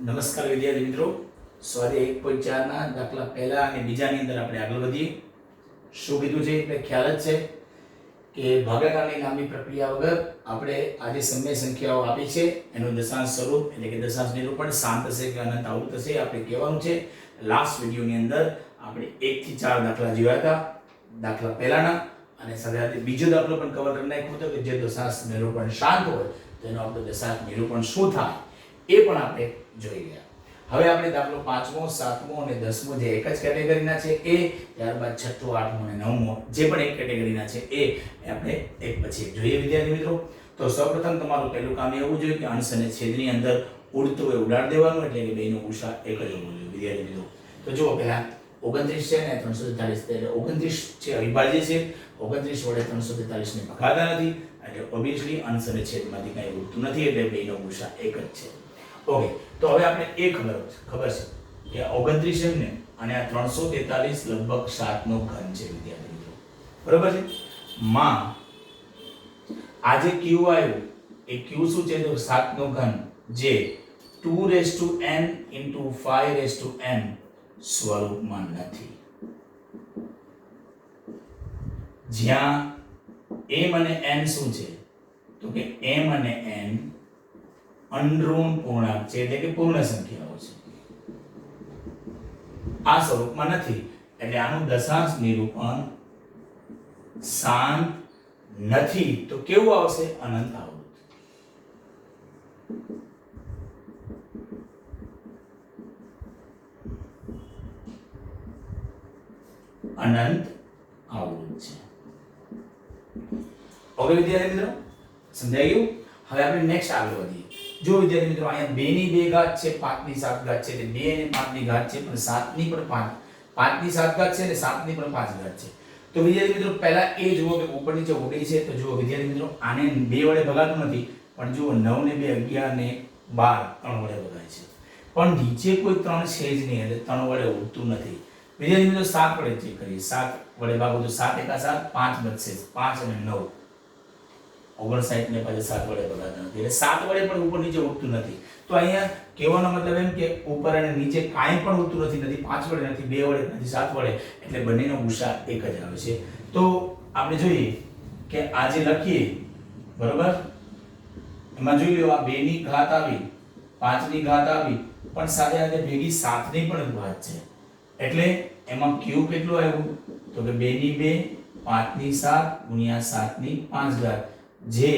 નમસ્કાર વિદ્યાર્થી મિત્રો, સ્વાધ્યાય 1.4 ના દાખલા પહેલા અને બીજાની અંદર આપણે આગળ વધીએ. શું કીધું છે એટલે ખ્યાલ જ છે કે ભાગાકારની નામની પ્રક્રિયા વગર આપણે આ જે સમય સંખ્યાઓ આપી છે એનું દશાંશ સ્વરૂપ એટલે કે દશાંશ નિરૂપણ શાંત હશે કે અનંત આવૃત હશે આપણે કહેવાનું છે. લાસ્ટ વિડીયોની અંદર આપણે 1 થી 4 દાખલા જોયા હતા, દાખલા પહેલાના, અને સાથે બીજો દાખલો પણ કવર કરી નાખ્યો હતો કે જે દશાંશ નિરૂપણ શાંત હોય તો એનો આપણે દશાંશ નિરૂપણ શું થાય એ પણ આપણે જોઈ ગયા. હવે આપણે દાખલો 5મો 7મો અને 10મો જે એક જ કેટેગરીના છે એ, ત્યારબાદ 6ઠ્ઠો 8મો અને 9મો જે પણ એક કેટેગરીના છે એ આપણે એક પછી એક જોઈએ વિદ્યાર્થી મિત્રો. તો સૌપ્રથમ તમારું પહેલું કામ એવું જોઈએ કે અંશ અને છેદની અંદર ઉડતું હોય ઉડાડ દેવાનું, એટલે કે બેનો ગુસા એક જ હોવો જોઈએ વિદ્યાર્થી મિત્રો. તો જુઓ પહેલા 29 છે ને 343 છે, એટલે 29 છે અવિભાજ્ય છે, 29 વડે 343 ને ભગાતા નથી, એટલે ઓબ્વિયસલી અંશ અને છેદમાંથી કંઈ ઉડતું નથી, એટલે બેનો ગુસા એક જ છે. ઓકે, તો હવે આપણે એ ખબર છે કે 29 છે ને અને આ 343 લગભગ 7 નો ઘન છે વિદ્યાર્થી મિત્રો, બરાબર છે. માં આ જે q આવ્યું એ q શું છે તો 7 નો ઘન, જે 2n * 5n સ્વરૂપમાં નથી. જ્યાં m અને n શું છે તો કે m અને n અનઋણ પૂર્ણાંક છે, એટલે કે પૂર્ણ સંખ્યાઓ છે. આ સ્વરૂપમાં નથી, એટલે આનું દશાંશ નિરૂપણ શાંત નથી. તો કેવું આવશે? અનંત આવૃત. અનંત આવૃત છે. ઓકે વિદ્યાર્થી મિત્રો, સમજાઈ ગયું? હવે આપણે નેક્સ્ટ આગળ વધીએ. જો વિદ્યાર્થી મિત્રો અહીંયા 2 ની 2 ઘાત છે, 5 ની 7 ઘાત છે, એટલે 2 અને 5 ની ઘાત છે, પણ 7 ની પણ 5 ની 7 ઘાત છે અને 7 ની પણ 5 ઘાત છે. તો વિદ્યાર્થી મિત્રો પહેલા એ જુઓ કે ઉપર નીચે ઉડે છે. તો જુઓ વિદ્યાર્થી મિત્રો આને 2 વડે ભગાતું નથી, પણ જુઓ 9 ને 2 11 ને 12 3 વડે ભગાય છે, પણ નીચે કોઈ 3 છે જ નહીં, એટલે 3 વડે ઉડતું નથી. વિદ્યાર્થી મિત્રો 7 વડે ચેક કરીએ. 7 વડે ભાગો તો 7 * 7 5 બચશે, 5 અને 9 59 ને પાછા 7 વડે ભગાતા નથી, એટલે 7 વડે પણ ઉપર નીચે ઉડતું નથી. તો અહીંયા કહેવાનો મતલબ એમ કે ઉપર અને નીચે કાંઈ પણ ઉડતું નથી, 5 વડે નથી, 2 વડે નથી, 7 વડે, એટલે બંનેનો ગુસા એક જ આવે છે. તો આપણે જોઈએ કે આ જે લખીએ, બરોબર, એમાં જોઈ લો આ 2 ની ઘાત આવી, 5 ની ઘાત આવી, પણ સાથે સાથે ભેગી 7 ની પણ ઘાત છે, એટલે એમાં q કેટલું આવ્યું તો કે 2 ની 2 5 ની 7 ગુણ્યા 7 ની 5 ઘાત, જે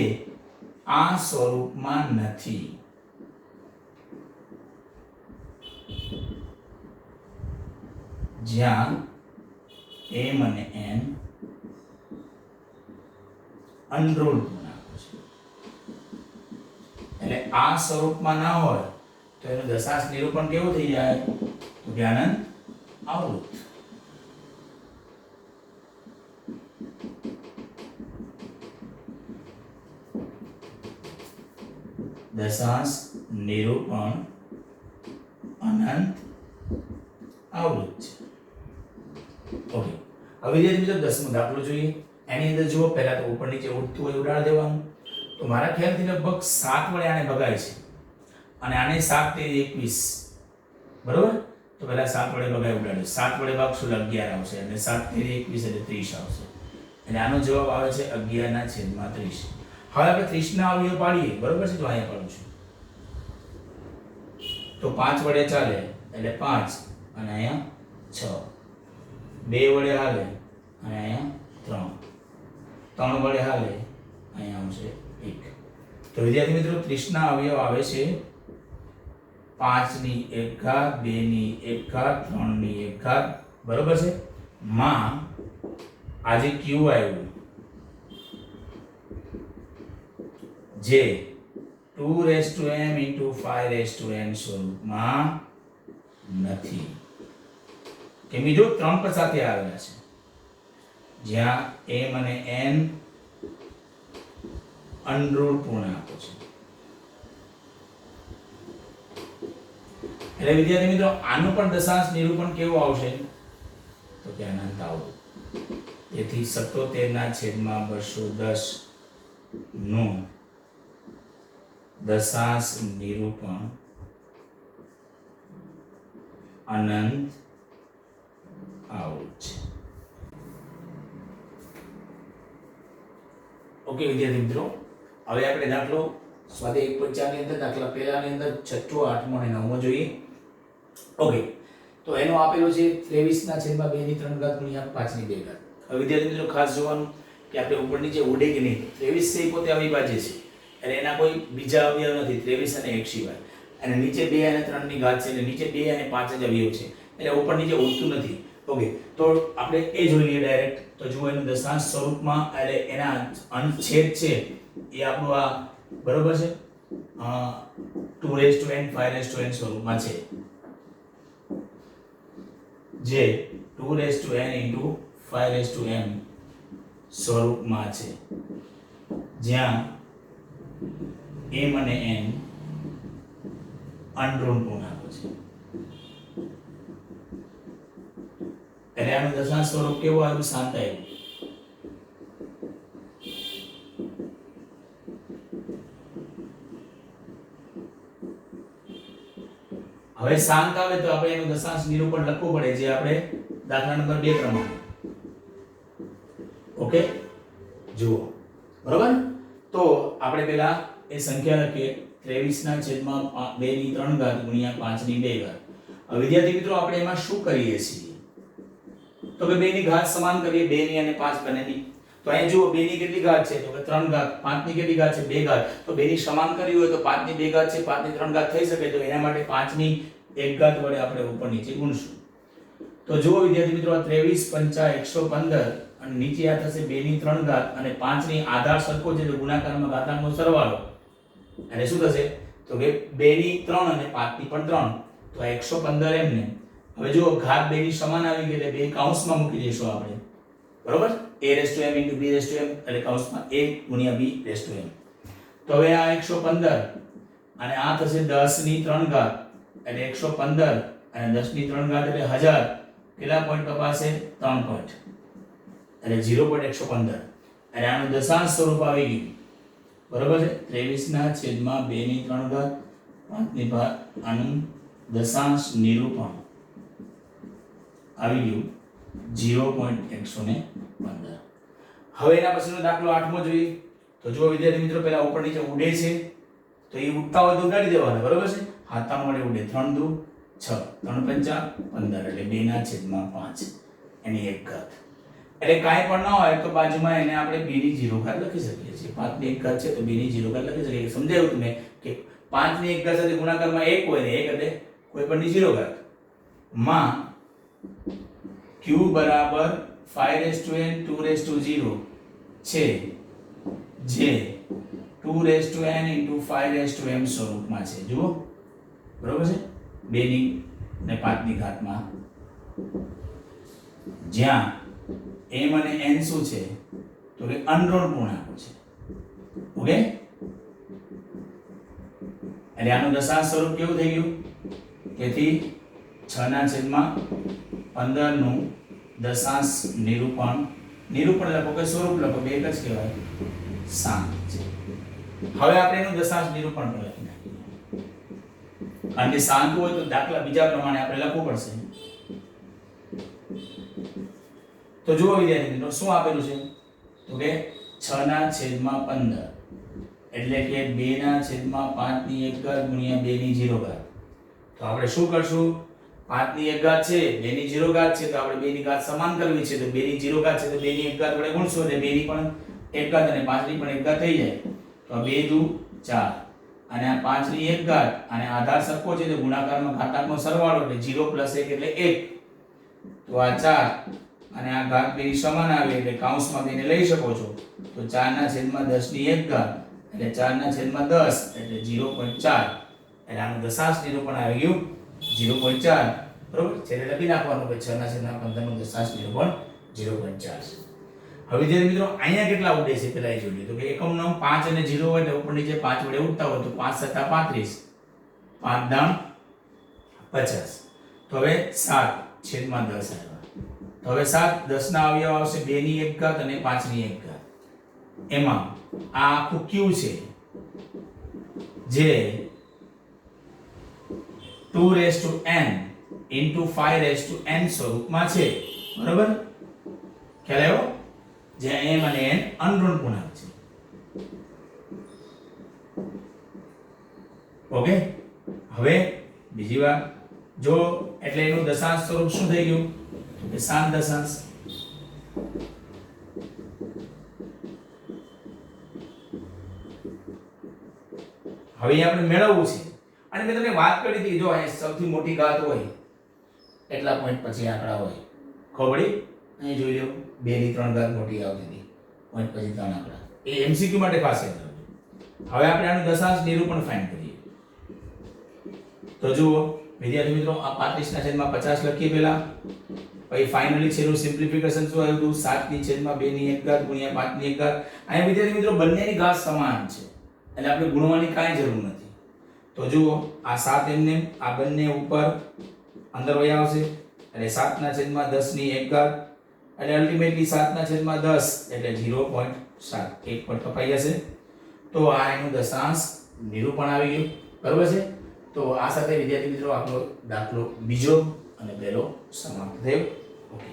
આ સ્વરૂપમાં નથી. જ્યાં m અને n અનઋણ પૂર્ણાંકો છે, એટલે આ સ્વરૂપમાં ના હોય તો એનું દશાંશ નિરૂપણ કેવું થઈ જાય તો કે અનંત આવૃત. દશાંશ નિરૂપણ અનંત આવૃત છે. ઓકે, હવે વિદ્યાર્થી મિત્રો 10મો દાખલો જોઈએ. એની અંદર જુઓ પહેલા તો ઉપર નીચે ઉડતું હોય ઉડાડ દેવાનું. તો મારા ખ્યાલથી લગભગ 7 વડે આને ભગાય છે, અને આને 7 * 21, બરોબર. તો પહેલા 7 વડે ભગાય ઉડાડે, 7 વડે ભાગશું એટલે 11 આવશે, અને 7 * 21 એટલે 30 આવશે, એટલે આનો જવાબ આવે છે 11/30. હવે આપણે 30 ના અવયવ પાડીએ, બરોબર છે. તો અહીંયા પાડું છું તો 5 વડે ચાલે એટલે 5, અને અહીંયા 6, 2 વડે હાલે અને અહીંયા 3 વડે હાલે, અહીંયા આવશે 1. તો વિદ્યાર્થી મિત્રો 30 ના અવયવ આવે છે 5 ની 1 ઘાત, 2 ની 1 ઘાત, 3 ની 1 ઘાત, બરોબર છે. માં આજે q આવ્યું, જે 2m * 5n સ્વરૂપમાં નથી. કેમ જો 3 પર સાથે આવેલા છે, જ્યાં m અને n અનઋણ પૂર્ણાંકો છે. એટલે વિદ્યાર્થી મિત્રો આનું પણ દશાંશ નિરૂપણ કેવું આવશે તો કે અનંત આવૃત. તેથી 77/210 નું દશાંશ નિરૂપણ અનંત આવું છે. ઓકે વિદ્યાર્થી મિત્રો, હવે આપણે દાખલો સ્વાધ્યાય 1.4 ની અંદર દાખલા પહેલાની અંદર 6ઠ્ઠો 8મો અને 9મો જોઈએ. ઓકે, તો એનો આપેલો છે 23/2 ની 3 ઘાત ગુણ્યા 5 ની 2 ઘાત. હવે વિદ્યાર્થી મિત્રો ખાસ જોવાનું કે આપણે ઉપર નીચે ઉડે કે નહીં. 23 છે એ પોતે અવિભાજ્ય છે એટલે એના કોઈ બીજા અવયવ નથી 23 અને 1 સિવાય. અને નીચે 2 અને 3 ની ઘાત છે એટલે નીચે 2 અને 5 જ અવયવ છે એટલે ઉપર નીચે ઉડતું નથી. ઓકે, તો આપણે એ જોઈ લઈએ ડાયરેક્ટ. તો જુઓ એનું દશાંશ સ્વરૂપમાં એટલે એના છેદ છે એ આપણું આ બરોબર છે 2n 5n સ્વરૂપમાં છે, જે 2n * 5n સ્વરૂપમાં છે, જ્યાં m અને n અનઋણ પૂર્ણાંકો છે. એટલે આનું દશાંશ સ્વરૂપ કેવું આવ્યું? શાંત આવ્યું. હવે શાંત આવે તો આપણે એનું દશાંશ નિરૂપણ લખવું પડે, જે આપણે દાખલા નંબર 2 પ્રમાણે. ઓકે, જુઓ બરોબર. તો આપણે પહેલા એ સંખ્યા લખીએ 23/2 ની 3 ઘાત ગુણ્યા 5 ની 2 ઘાત. હવે વિદ્યાર્થી મિત્રો આપણે એમાં શું કરીએ છીએ? તો કે 2 ની ઘાત સમાન કરીએ, 2 ની અને 5 બંનેની. તો અહીં જુઓ 2 ની કેટલી ઘાત છે? તો કે 3 ઘાત. 5 ની કેટલી ઘાત છે? 2 ઘાત. તો 2 ની સમાન કરવી હોય તો 5 ની 2 ઘાત છે, 5 ની 3 ઘાત થઈ શકે. તો એના માટે 5 ની 1 ઘાત વડે આપણે ઉપર નીચે ગુણશું. તો જુઓ વિદ્યાર્થી મિત્રો, 23 × 5 = 115 અને નીચે આ થશે 2 ની 3 ઘાત અને 5 ની આધાર સરખો છે એટલે ગુણાકારમાં ઘાતાંકનો સરવાળો. અને શું થશે? તો કે 2 ની 3 અને 5 ની પણ 3. તો આ 115 એમને. હવે જુઓ ઘાત 2 ની સમાન આવી ગઈ એટલે 2 કૌંસમાં મૂકી દઈશું આપણે. બરોબર? a * m * b * m એટલે કૌંસમાં a * b * m. તો હવે આ 115 અને આ થશે 10 ની 3 ઘાત એટલે 115 અને 10 ની 3 ઘાત એટલે 1000. કેટલા પોઈન્ટ કપાશે? 3 પોઈન્ટ. એટલે 0.115. અને આનું દશાંશ સ્વરૂપ આવી ગયું. બરોબર છે? 23/2 ની 3 ઘાત 5 ની ઘાત. આનું દશાંશ નિરૂપણ આવી ગયું 0.115. હવે એના પછીનો દાખલો 8મો જોઈએ. તો જો વિદ્યાર્થી મિત્રો પહેલા ઉપર નીચે ઉડે છે તો એ ઉડતા હોય તો ઉડાડી દેવાના. બરોબર છે? હાથામાં વડે ઉડે. 3 દુ 6, 3 પંચા 15 એટલે 2/5 એની 1 ઘાત. એટલે કાંઈ પણ ના હોય તો બાજુમાં એને આપણે 2 ની 0 ઘાત લખી શકીએ છીએ. 5 ની 1 ઘાત છે તો 2 ની 0 ઘાત લખી શકીએ. સમજાયું તમને કે 5 ની 1 ઘાત સાથે ગુણાકારમાં 1 હોય ને 1 એટલે કોઈ પણ ની 0 ઘાત માં q બરાબર 5n 2 છે, જે 2n * 5m સ્વરૂપમાં છે. જુઓ બરોબર છે? 2 ની અને 5 ની ઘાતમાં, જ્યાં m અને n શું છે? તો કે અનઋણ પૂર્ણાંકો છે. ઓકે, એટલે આનું દશાંશ સ્વરૂપ કેવું થઈ ગયું? તેથી 6/15 નું દશાંશ નિરૂપણ લખો કે સ્વરૂપ લખો, બે એક જ કહેવાય, શાંત છે. હવે આપણે એનું દશાંશ નિરૂપણ પણ લખી નાખીએ. કારણ કે શાંત હોય તો દાખલા બીજા પ્રમાણે આપણે લખવું પડશે. તો જુઓ વિદ્યાર્થી મિત્રો શું આપેલું છે? તો કે 6/15 એટલે કે 2/5 ની 1 ઘાત ગુણ્યા 2 ની 0 ઘાત. તો આપણે શું કરશું? 5 ની 1 ઘાત છે, 2 ની 0 ઘાત છે, તો આપણે 2 ની ઘાત સમાન કરવી છે. તો 2 ની 0 ઘાત છે તો 2 ની 1 ઘાત વડે ગુણશું એટલે 2 ની પણ 1 ઘાત અને 5 ની પણ 1 ઘાત થઈ જાય. તો 2 દુ 4 અને આ 5 ની 1 ઘાત અને આધાર સરખો છે તો ગુણાકારમાં ઘાતાંકનો સરવાળો એટલે 0 + 1 એટલે 1. તો આ 4 અને આ ઘાત 2 ની સમાન આવે એટલે કૌંસમાં બેને લઈ શકો છો. તો 4/10 ની 1 ઘાત એટલે 4/10 એટલે 0.4. એટલે આનું દશાંશ નિરૂપણ આવી ગયું 0.4. બરોબર? છેલ્લે લખી નાખવાનું કે 6/15 નું દશાંશ નિરૂપણ 0.4 છે. હવે જે મિત્રો અહીંયા કેટલા ઉડે છે પેલા એ જોઈએ. તો કે એકમ નંબર 5 અને 0 હોય એટલે ઉપર નીચે 5 વડે ઉડતા હોય તો 5 × 35, 5 દામ 50. તો હવે 7/10 આવ્યા. તો હવે 7 10 ના અવયવ આવશે 2 ની 1 ઘાત અને 5 ની 1 ઘાત. એમાં આ આખું q છે, જે 2n ઇન્ટુ 5n સ્વરૂપમાં છે, બરોબર? ખ્યાલ આવ્યો? જ્યાં m અને n અનઋણ પૂર્ણાંક છે. ઓકે, હવે બીજી વાત જો, એટલે એનું દશાંશ સ્વરૂપ શું થઈ ગયું? કે 7 દશાંશ. હવે આપણે મેળવવું છે, અને મેં તમને વાત કરી હતી, જો અહીં સૌથી મોટી ઘાત હોય એટલા પોઈન્ટ પછી આંકડા હોય. ખબર પડી? અહીં જોઈ લો 2 ની 3 ઘાત મોટી આવતી હતી, પોઈન્ટ પછી 3 આંકડા. એ MCQ માટે ખાસ યાદ રાખજો. હવે આપણે આનું દશાંશ નિરૂપણ ફાઇન્ડ કરીએ. તો જુઓ વિદ્યાર્થી મિત્રો, આ 35/50 લખીએ પહેલા, પછી ફાઇનલી છેલ્લું સિમ્પ્લિફિકેશન શું આવ્યું હતું? 7/2 ગુણ્યા 5 ઘાત. અહીંયા વિદ્યાર્થી મિત્રો બંનેની ઘાત સમાન છે, એટલે આપણે ગુણવાની કાંઈ જરૂર નથી. તો જુઓ આ 7 એમને આ બંને ઉપર અંદર વહી આવશે, એટલે 7/10 ઘાત, એટલે અલ્ટિમેટલી 7/10 એટલે 0.7, 1 પર કપાઈ જશે. તો આ એનું દશાંશ નિરૂપણ આવી ગયું, બરોબર છે? તો આ સાથે વિદ્યાર્થી મિત્રો આપણો દાખલો બીજો અને પહેલો સમાપ્ત થયો. ઓકે.